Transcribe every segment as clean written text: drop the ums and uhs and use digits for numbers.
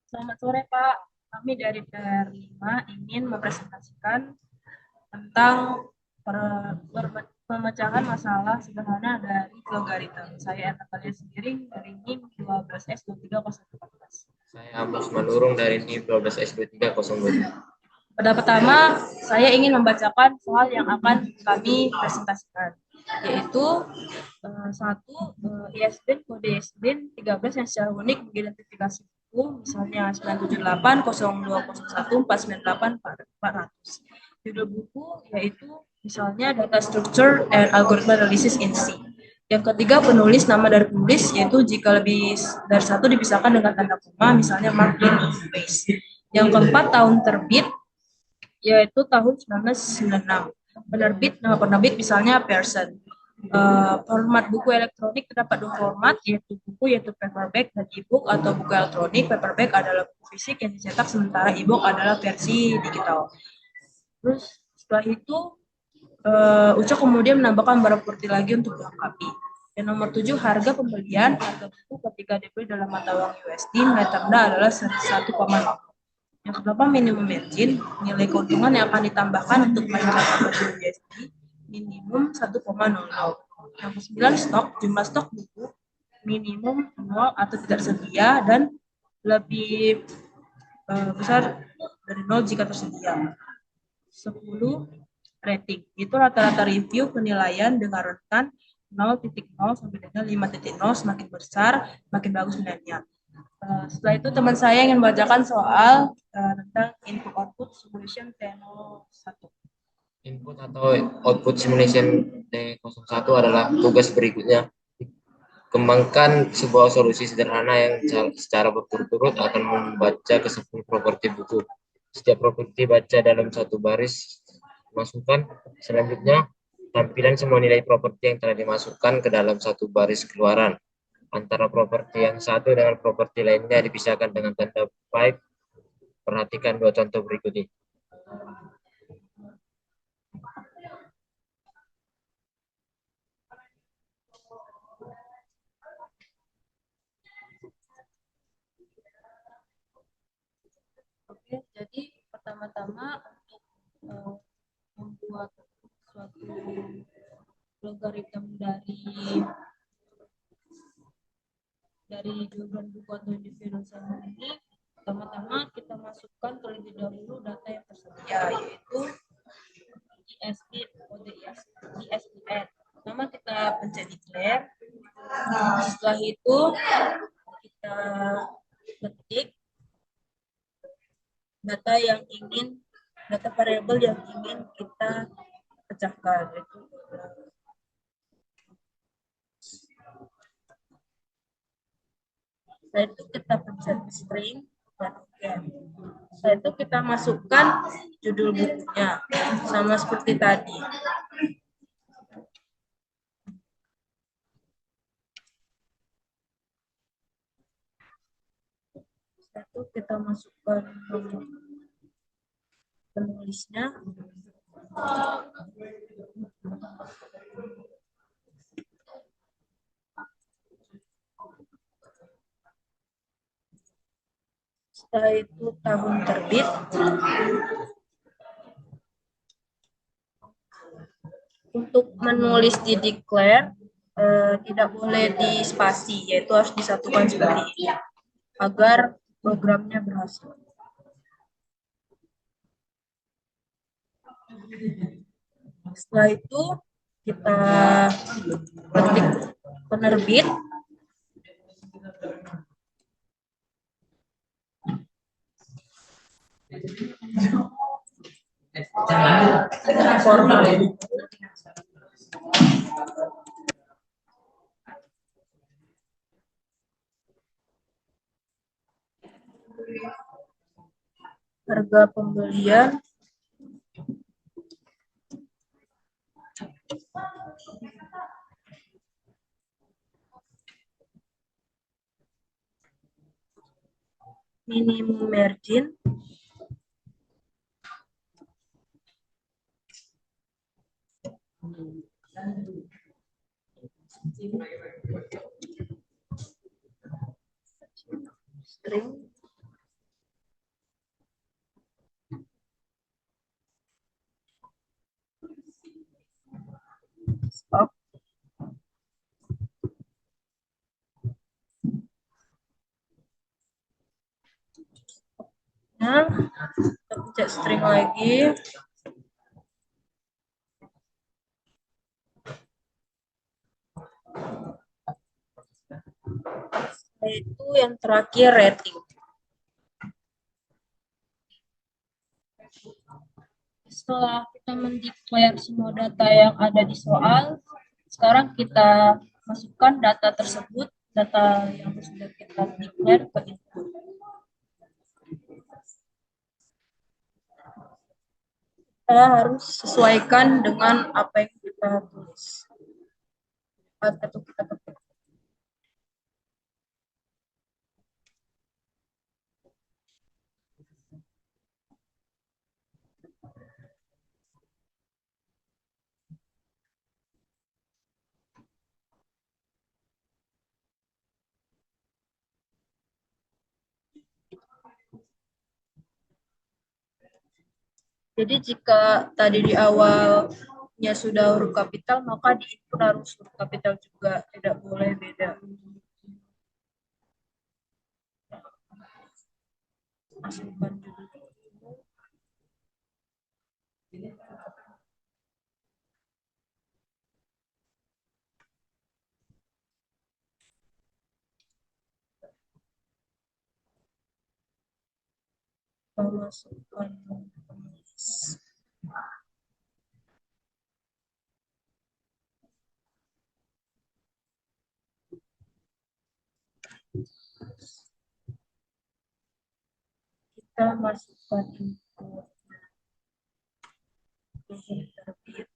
Selamat sore, Pak. Kami dari PR5 ingin mempresentasikan tentang pemecahan masalah sederhana dari logaritma. Saya Natalia sendiri dari NIM 12S23014. Saya Abbas Manurung dari NIM 12S2302. Pada pertama, saya ingin membacakan soal yang akan kami presentasikan, yaitu satu ISBN kode ISBN 13 yang secara unik mengidentifikasi buku, misalnya 978-0201498-400. Judul buku yaitu misalnya Data Structure and Algorithm Analysis in C. Yang ketiga, penulis, nama dari penulis, yaitu jika lebih dari satu dipisahkan dengan tanda koma, misalnya mark in space. Yang keempat, tahun terbit, yaitu tahun 1996. Nama penerbit misalnya Pearson. Format buku elektronik terdapat dua format, yaitu buku yaitu paperback dan e-book, atau buku elektronik. Paperback adalah buku fisik yang dicetak, sementara e-book adalah versi digital. Terus setelah itu Uca kemudian menambahkan beberapa bukti lagi untuk melengkapi. Yang nomor 7, harga pembelian. Harga buku ketika dibeli dalam mata uang USD nilai terendah adalah 1,0. Yang kedelapan, minimum margin, nilai keuntungan yang akan ditambahkan untuk mencapai value USD minimum 1,00. Yang ke-9, stok, jumlah stok buku minimum 0 atau tidak tersedia dan lebih besar dari 0 jika tersedia. 10, rating, itu rata-rata review penilaian dengan rentan 0.0 sampai dengan 5.0, semakin besar makin bagus nilainya. Setelah itu teman saya ingin membacakan soal tentang input output simulation T01. Input atau output simulation T01 adalah tugas berikutnya. Kembangkan sebuah solusi sederhana yang secara berturut-turut akan membaca ke 10 properti buku. Setiap properti baca dalam satu baris masukkan. Selanjutnya, tampilan semua nilai properti yang telah dimasukkan ke dalam satu baris keluaran. Antara properti yang satu dengan properti lainnya dipisahkan dengan tanda pipe. Perhatikan dua contoh berikut ini. Oke, jadi pertama-tama untuk membuat suatu logaritma dari jawaban buku atau differential ini, pertama-tama kita masukkan terlebih dahulu data yang tersedia, yaitu ISBN, kode ISBN. Pertama kita pencet declare. Setelah itu kita ketik data variabel yang ingin kita pecahkan, yaitu setelah itu kita pencet string dan oke. Setelah itu kita masukkan judul bukunya sama seperti tadi. Setelah itu kita masukkan penulisnya. Setelah itu tahun terbit. Untuk menulis di declare tidak boleh di spasi, yaitu harus disatukan seperti ini agar programnya berhasil. Setelah itu kita klik penerbit. Format. Harga pembelian minimum margin string Nah, kita pencet string lagi. Itu yang terakhir rating. Setelah kita mendeklar semua data yang ada di soal, sekarang kita masukkan data tersebut, data yang sudah kita declare ke input. Kita harus sesuaikan dengan apa yang kita tulis atau kita ketik. Jadi jika tadi di awalnya sudah huruf kapital, maka di input harus huruf kapital juga, tidak boleh beda. Masukkan judul. Masukkan penulis. Kita masukkan input terbit.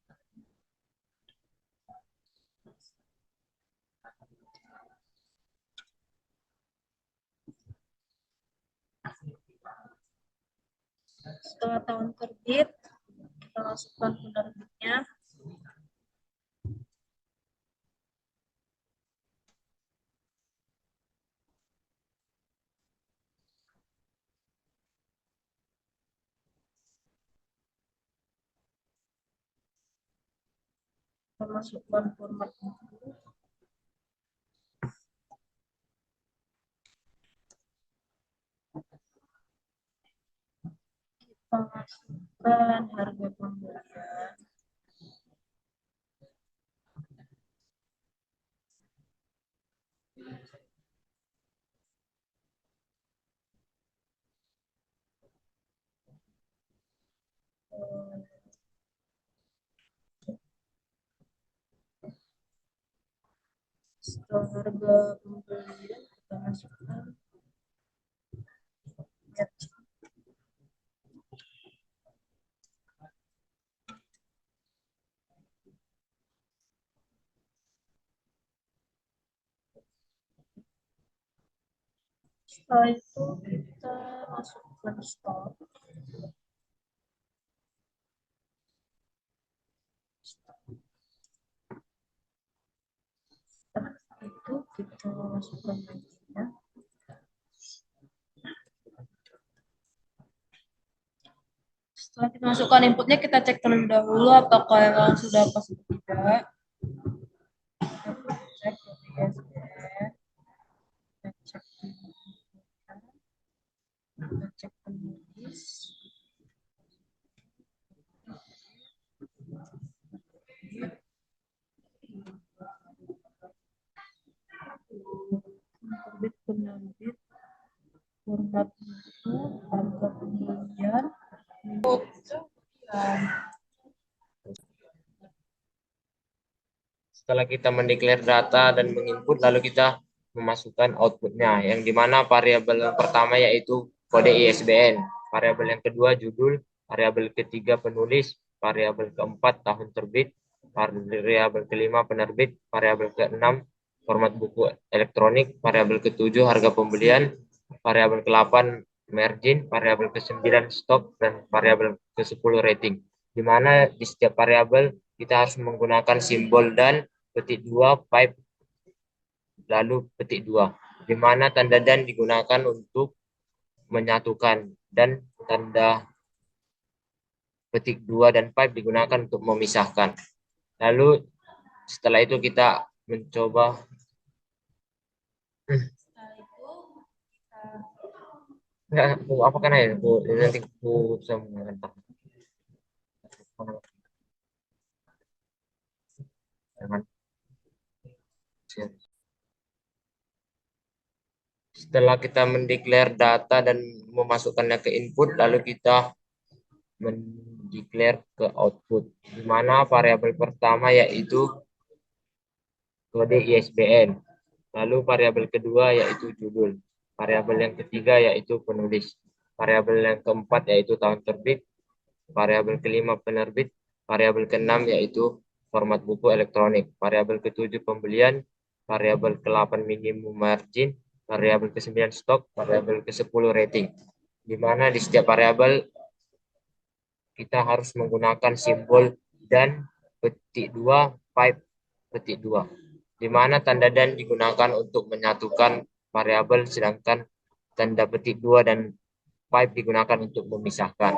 Setelah tahun terbit, kita masukkan penerbitnya. Kita masukkan format buku. Kita masukkan harga pembelian. Setelah harga pembelian, kita masukkan setelah itu kita masukkan stok. Setelah itu kita masukkan bagiannya. Setelah kita masukkan inputnya, kita cek terlebih dahulu apakah memang sudah pas atau tidak. Kita cek ISBN, kita cek penulis. Penerbit, format buku, harga pembelian, Setelah kita mendeklar data dan menginput, lalu kita memasukkan outputnya, yang dimana variabel yang pertama yaitu kode ISBN, variabel yang kedua judul, variabel ketiga penulis, variabel keempat tahun terbit, variabel kelima penerbit, variabel keenam format buku elektronik, variabel ketujuh harga pembelian, variabel ke-8 margin, variabel ke-9 stok, dan variabel ke-10 rating. Di mana di setiap variabel kita harus menggunakan simbol dan petik 2 pipe lalu petik 2, di mana tanda dan digunakan untuk menyatukan dan tanda petik 2 dan pipe digunakan untuk memisahkan. Lalu setelah itu kita mencoba Setelah itu kita Enggak, apa kan ya? Nanti aku bisa mengantar. Jangan. Setelah kita mendeklar data dan memasukkannya ke input, lalu kita mendeklar ke output, di mana variabel pertama yaitu kode ISBN, lalu variabel kedua yaitu judul, variabel yang ketiga yaitu penulis, variabel yang keempat yaitu tahun terbit, variabel kelima penerbit, variabel keenam yaitu format buku elektronik, variabel ketujuh pembelian, variabel ke-8 minimum margin, variabel ke-9 stok, variabel ke-10 rating. Di mana di setiap variabel kita harus menggunakan simbol dan petik dua, pipe petik dua, di mana tanda dan digunakan untuk menyatukan variabel, sedangkan tanda petik dua dan pipe digunakan untuk memisahkan.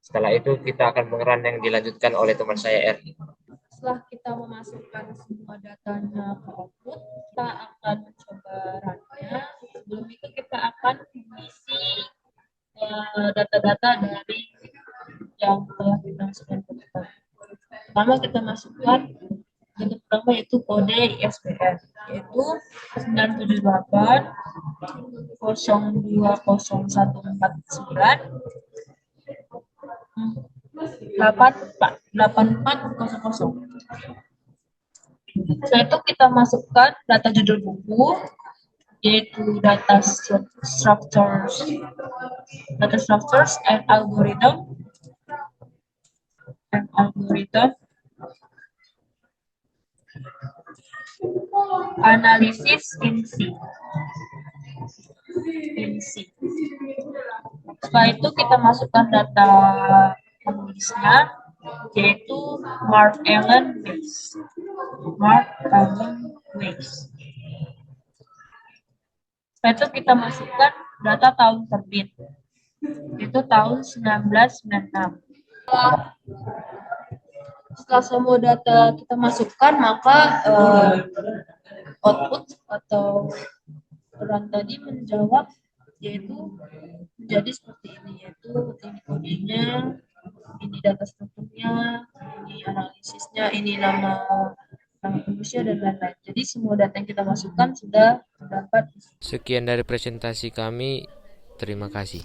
Setelah itu kita akan mengeran yang dilanjutkan oleh teman saya R. Setelah kita memasukkan semua datanya ke output, kita akan mencoba runnya. Sebelum itu kita akan mengisi data-data dari yang telah kita masukkan ke kita. Pertama kita masukkan yang pertama yaitu kode ISBN, yaitu 978 020149 8400. Setelah itu kita masukkan data judul buku, yaitu data structures and algorithm analysis in C. Setelah itu kita masukkan data penulisnya, yaitu Mark Allen Weiss. Setelah itu kita masukkan data tahun terbit, yaitu tahun 1996. Setelah semua data kita masukkan, maka output atau run tadi menjawab, yaitu menjadi seperti ini, yaitu ini kodenya, ini data strukturnya, ini analisisnya, ini nama penulisnya, dan lain-lain. Jadi semua data yang kita masukkan sudah terdapat. Sekian dari presentasi kami. Terima kasih.